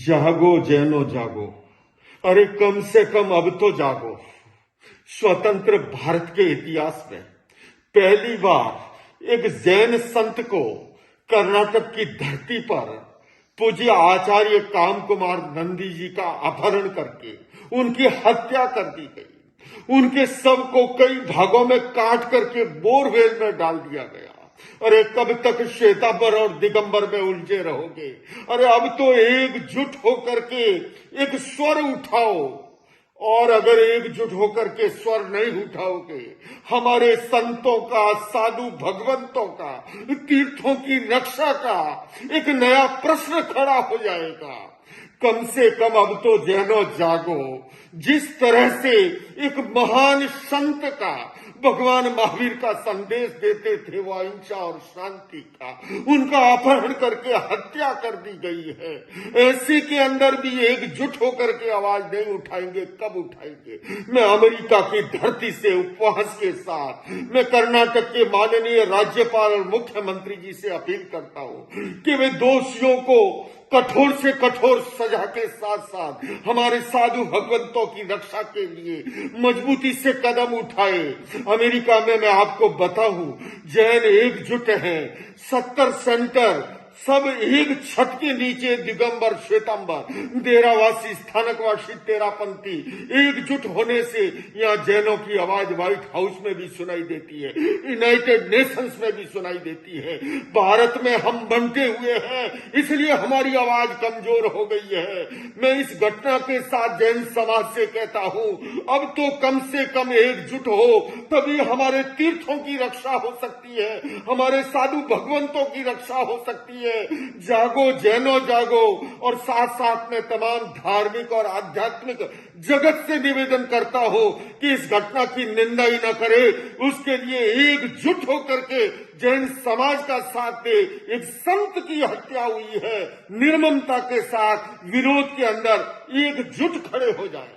जागो जैनो जागो, अरे कम से कम अब तो जागो। स्वतंत्र भारत के इतिहास में पहली बार एक जैन संत को कर्नाटक की धरती पर पूज्य आचार्य काम कुमार नंदी जी का अपहरण करके उनकी हत्या कर दी गई। उनके शव को कई भागों में काट करके बोरवेल में डाल दिया गया। अरे कब तक श्वेतांबर और दिगंबर में उलझे रहोगे? अरे अब तो एकजुट होकर के एक स्वर उठाओ, और अगर एकजुट होकर के स्वर नहीं उठाओगे, हमारे संतों का, साधु भगवंतों का, तीर्थों की रक्षा का एक नया प्रश्न खड़ा हो जाएगा। कम से कम अब तो जैनो जागो। जिस तरह से एक महान संत का भगवान महावीर का संदेश देते थे, वो अहिंसा और शांति का, उनका अपहरण करके हत्या कर दी गई है। ऐसे के अंदर भी एकजुट होकर के आवाज नहीं उठाएंगे, कब उठाएंगे? मैं अमेरिका की धरती से उपवास के साथ मैं कर्नाटक के माननीय राज्यपाल और मुख्यमंत्री जी से अपील करता हूं कि वे दोषियों को कठोर से कठोर सजा के साथ साथ हमारे साधु भगवंतों की रक्षा के लिए मजबूती से कदम उठाए। अमेरिका में मैं आपको बताऊं, जैन एकजुट हैं। 70 सेंटर सब एक छत के नीचे, दिगंबर, श्वेतांबर, डेरावासी, स्थानकवासी, तेरापंथी एकजुट होने से यहाँ जैनों की आवाज व्हाइट हाउस में भी सुनाई देती है, यूनाइटेड नेशंस में भी सुनाई देती है। भारत में हम बंटे हुए हैं, इसलिए हमारी आवाज कमजोर हो गई है। मैं इस घटना के साथ जैन समाज से कहता हूं, अब तो कम से कम एकजुट हो, तभी हमारे तीर्थों की रक्षा हो सकती है, हमारे साधु भगवंतों की रक्षा हो सकती है। जागो जैनो जागो। और साथ साथ में तमाम धार्मिक और आध्यात्मिक जगत से निवेदन करता हूं कि इस घटना की निंदा ही न करे, उसके लिए एकजुट होकर के जैन समाज का साथ दे। एक संत की हत्या हुई है, निर्ममता के साथ विरोध के अंदर एकजुट खड़े हो जाए।